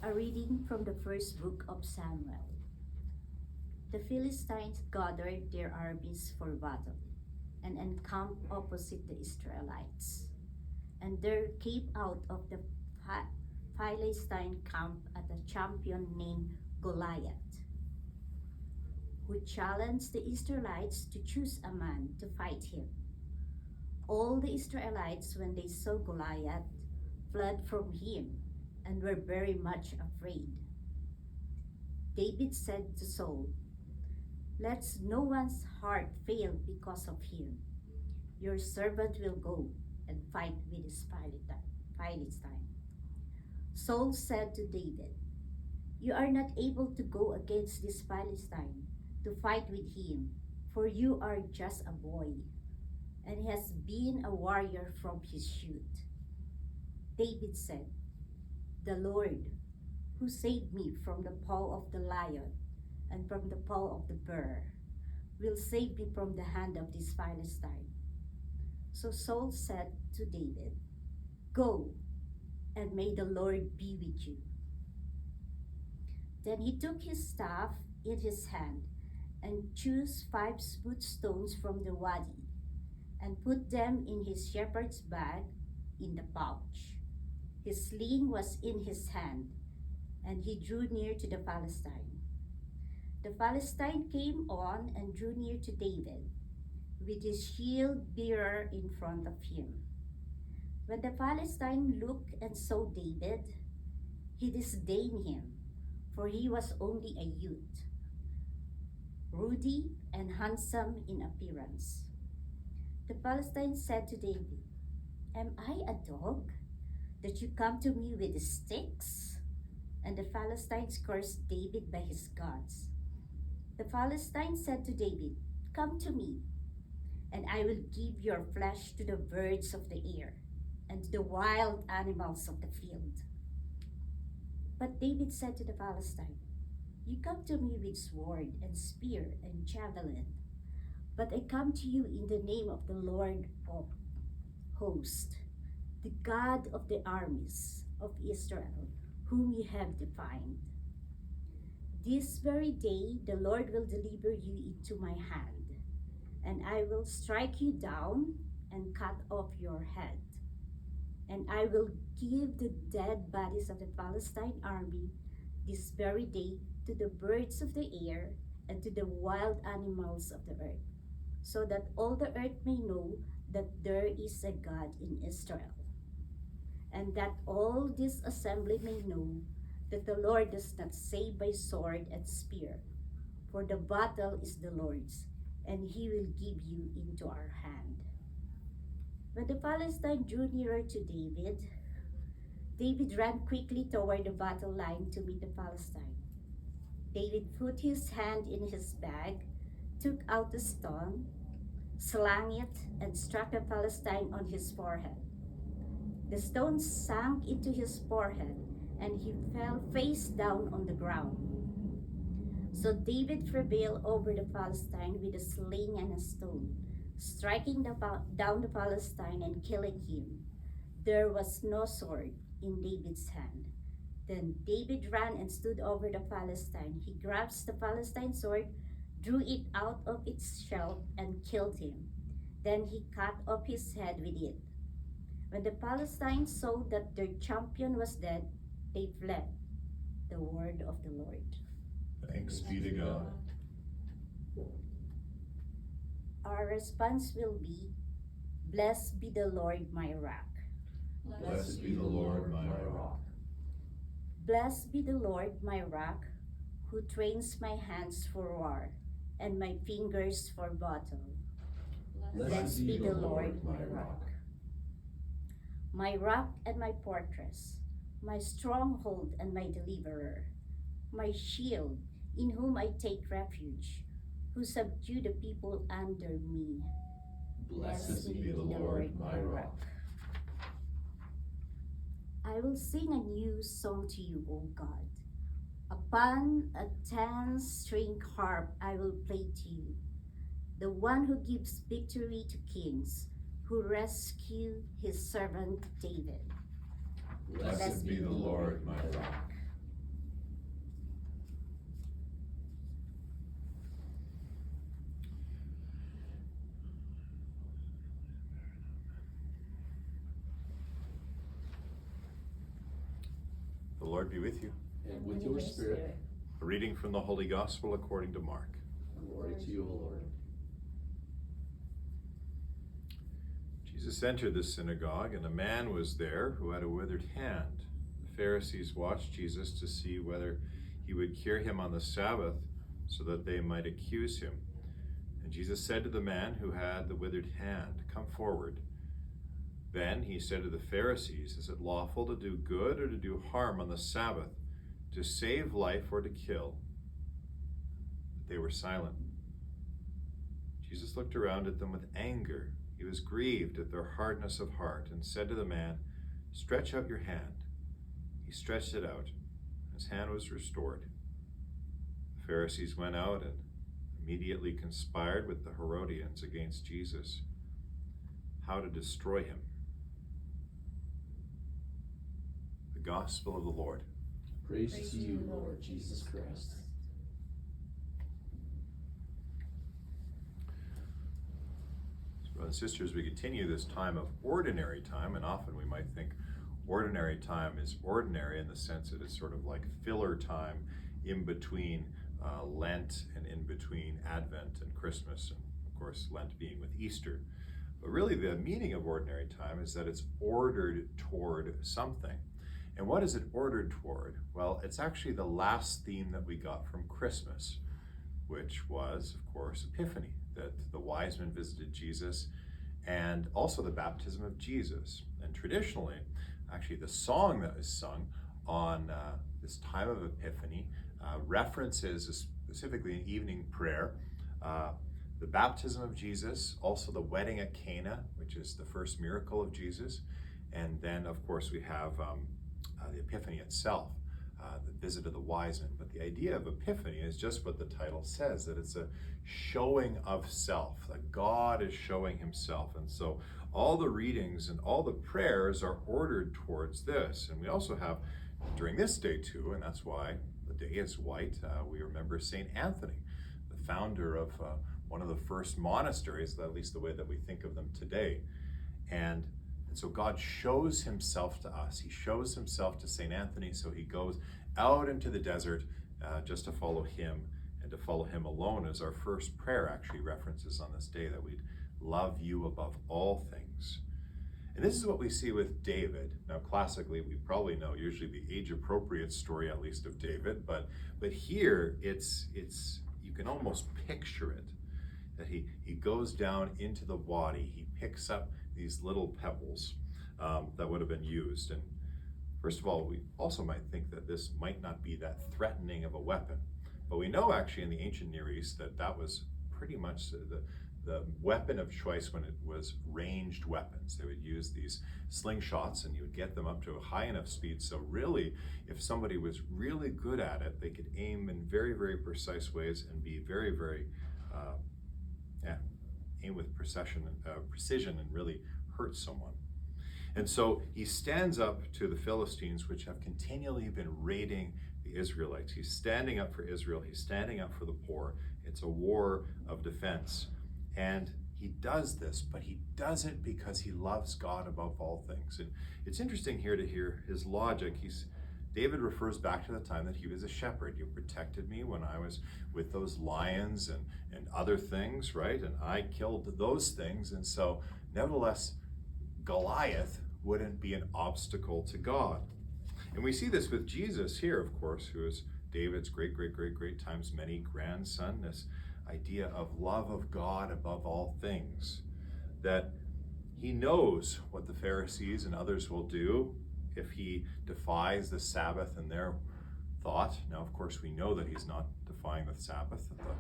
A reading from the first book of Samuel. The Philistines gathered their armies for battle and encamped opposite the Israelites. And there came out of the Philistine camp a champion named Goliath, who challenged the Israelites to choose a man to fight him. All the Israelites, when they saw Goliath, fled from him and were very much afraid. David said to Saul, "Let no one's heart fail because of him. Your servant will go and fight with this Philistine." Saul said to David, "You are not able to go against this Philistine to fight with him, for you are just a boy, and he has been a warrior from his youth." David said, "The Lord, who saved me from the paw of the lion and from the paw of the bear, will save me from the hand of this Philistine." So Saul said to David, "Go, and may the Lord be with you." Then he took his staff in his hand and chose 5 smooth stones from the wadi and put them in his shepherd's bag in the pouch. His sling was in his hand, and he drew near to the Philistine. The Philistine came on and drew near to David, with his shield bearer in front of him. When the Philistine looked and saw David, he disdained him, for he was only a youth, ruddy and handsome in appearance. The Philistine said to David, "Am I a dog, that you come to me with sticks?" And the Philistines cursed David by his gods. The Philistine said to David, "Come to me, and I will give your flesh to the birds of the air and to the wild animals of the field." But David said to the Philistine, "You come to me with sword and spear and javelin, but I come to you in the name of the Lord of hosts, the God of the armies of Israel, whom you have defied. This very day the Lord will deliver you into my hand, and I will strike you down and cut off your head. And I will give the dead bodies of the Philistine army this very day to the birds of the air and to the wild animals of the earth, so that all the earth may know that there is a God in Israel, and that all this assembly may know that the Lord does not save by sword and spear, for the battle is the Lord's, and he will give you into our hand." When the Philistine drew nearer to David, David ran quickly toward the battle line to meet the Philistine. David put his hand in his bag, took out a stone, slung it, and struck the Philistine on his forehead. The stone sank into his forehead, and he fell face down on the ground. So David prevailed over the Philistine with a sling and a stone, striking down the Philistine and killing him. There was no sword in David's hand. Then David ran and stood over the Philistine. He grasped the Philistine sword, drew it out of its sheath, and killed him. Then he cut off his head with it. When the Philistines saw that their champion was dead, they fled. The word of the Lord. Thanks be to God. Our response will be, "Blessed be the Lord, my rock." Blessed be the Lord, my rock. Blessed be the Lord, my rock, who trains my hands for war and my fingers for battle. Blessed be the Lord, my rock. My rock and my fortress, my stronghold and my deliverer, my shield, in whom I take refuge, who subdue the people under me. Blessed be the Lord, my rock. I will sing a new song to you, O God. Upon a 10-string harp I will play to you, the one who gives victory to kings, who rescued his servant David. Blessed be the Lord, my rock. The Lord be with you. And with your spirit. A reading from the Holy Gospel according to Mark. Glory to you, O Lord. Jesus entered the synagogue, and a man was there who had a withered hand. The Pharisees watched Jesus to see whether he would cure him on the Sabbath, so that they might accuse him. And Jesus said to the man who had the withered hand, "Come forward." Then he said to the Pharisees, "Is it lawful to do good or to do harm on the Sabbath, to save life or to kill?" They were silent. Jesus looked around at them with anger. He was grieved at their hardness of heart and said to the man, "Stretch out your hand." He stretched it out. His hand was restored. The Pharisees went out and immediately conspired with the Herodians against Jesus, how to destroy him. The Gospel of the Lord. Praise to you, Lord Jesus Christ. Brothers and sisters, we continue this time of ordinary time, and often we might think ordinary time is ordinary in the sense that it's sort of like filler time in between Lent and in between Advent and Christmas, and of course Lent being with Easter. But really the meaning of ordinary time is that it's ordered toward something. And what is it ordered toward? Well, it's actually the last theme that we got from Christmas, which was, of course, Epiphany, that the Wisemen visited Jesus, and also the baptism of Jesus. And traditionally, actually the song that is sung on this time of Epiphany references specifically an evening prayer, the baptism of Jesus, also the wedding at Cana, which is the first miracle of Jesus, and then of course we have the Epiphany itself, the visit of the Wisemen. But the idea of Epiphany is just what the title says, that it's a showing of self, that God is showing himself. And so all the readings and all the prayers are ordered towards this. And we also have, during this day too, and that's why the day is white, we remember St. Anthony, the founder of one of the first monasteries, at least the way that we think of them today. And so God shows himself to us. He shows himself to St. Anthony, so he goes out into the desert just to follow him, and to follow him alone, as our first prayer actually references on this day, that we'd love you above all things. And this is what we see with David. Now, classically, we probably know usually the age-appropriate story, at least, of David, but here it's you can almost picture it, that he goes down into the wadi, he picks up these little pebbles that would have been used. And first of all, we also might think that this might not be that threatening of a weapon, but we know actually in the ancient Near East that was pretty much the weapon of choice when it was ranged weapons. They would use these slingshots, and you would get them up to a high enough speed. So really, if somebody was really good at it, they could aim in very, very precise ways and be very, very, aim with precision and really hurt someone. And so he stands up to the Philistines, which have continually been raiding the Israelites. He's standing up for Israel. He's standing up for the poor. It's a war of defense. And he does this, but he does it because he loves God above all things. And it's interesting here to hear his logic. David refers back to the time that he was a shepherd. You protected me when I was with those lions and other things, right? And I killed those things. And so, nevertheless, Goliath wouldn't be an obstacle to God. And we see this with Jesus here, of course, who is David's great times many grandson, this idea of love of God above all things, that he knows what the Pharisees and others will do if he defies the Sabbath in their thought. Now, of course, we know that he's not defying the Sabbath, that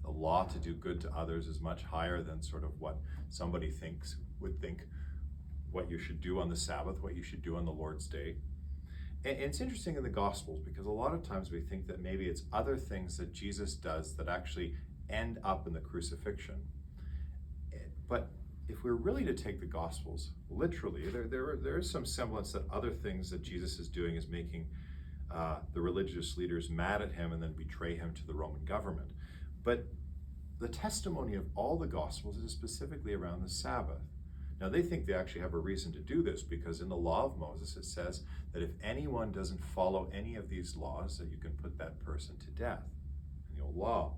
the law to do good to others is much higher than sort of what somebody would think what you should do on the Sabbath, what you should do on the Lord's Day. And it's interesting in the Gospels, because a lot of times we think that maybe it's other things that Jesus does that actually end up in the crucifixion. But if we're really to take the Gospels literally, there is some semblance that other things that Jesus is doing is making the religious leaders mad at him and then betray him to the Roman government. But the testimony of all the Gospels is specifically around the Sabbath. Now, they think they actually have a reason to do this because in the law of Moses, it says that if anyone doesn't follow any of these laws, that you can put that person to death in the old law.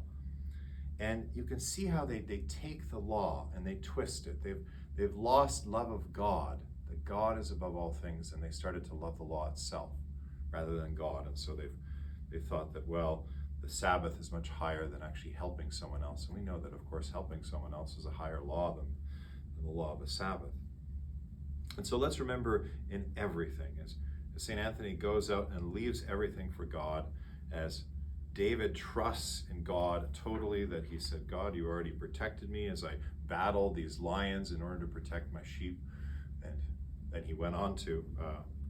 And you can see how they take the law and they twist it. They've lost love of God, that God is above all things, and they started to love the law itself rather than God. And so they've thought that, well, the Sabbath is much higher than actually helping someone else. And we know that, of course, helping someone else is a higher law than the law of the Sabbath. And so let's remember in everything, as St. Anthony goes out and leaves everything for God, as David trusts in God totally, that he said, God, you already protected me as I battled these lions in order to protect my sheep. And then he went on to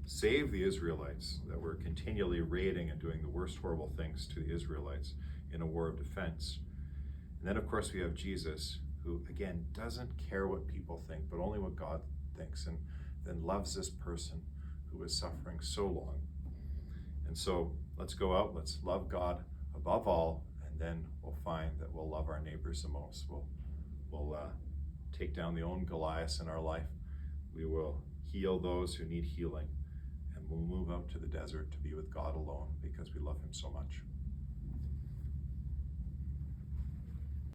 save the Israelites that were continually raiding and doing the worst horrible things to the Israelites in a war of defense. And then, of course, we have Jesus, who, again, doesn't care what people think, but only what God thinks, and then loves this person who is suffering so long. And so let's go out, let's love God above all, and then we'll find that we'll love our neighbors the most. We'll take down the own Goliaths in our life. We will heal those who need healing, and we'll move out to the desert to be with God alone because we love him so much.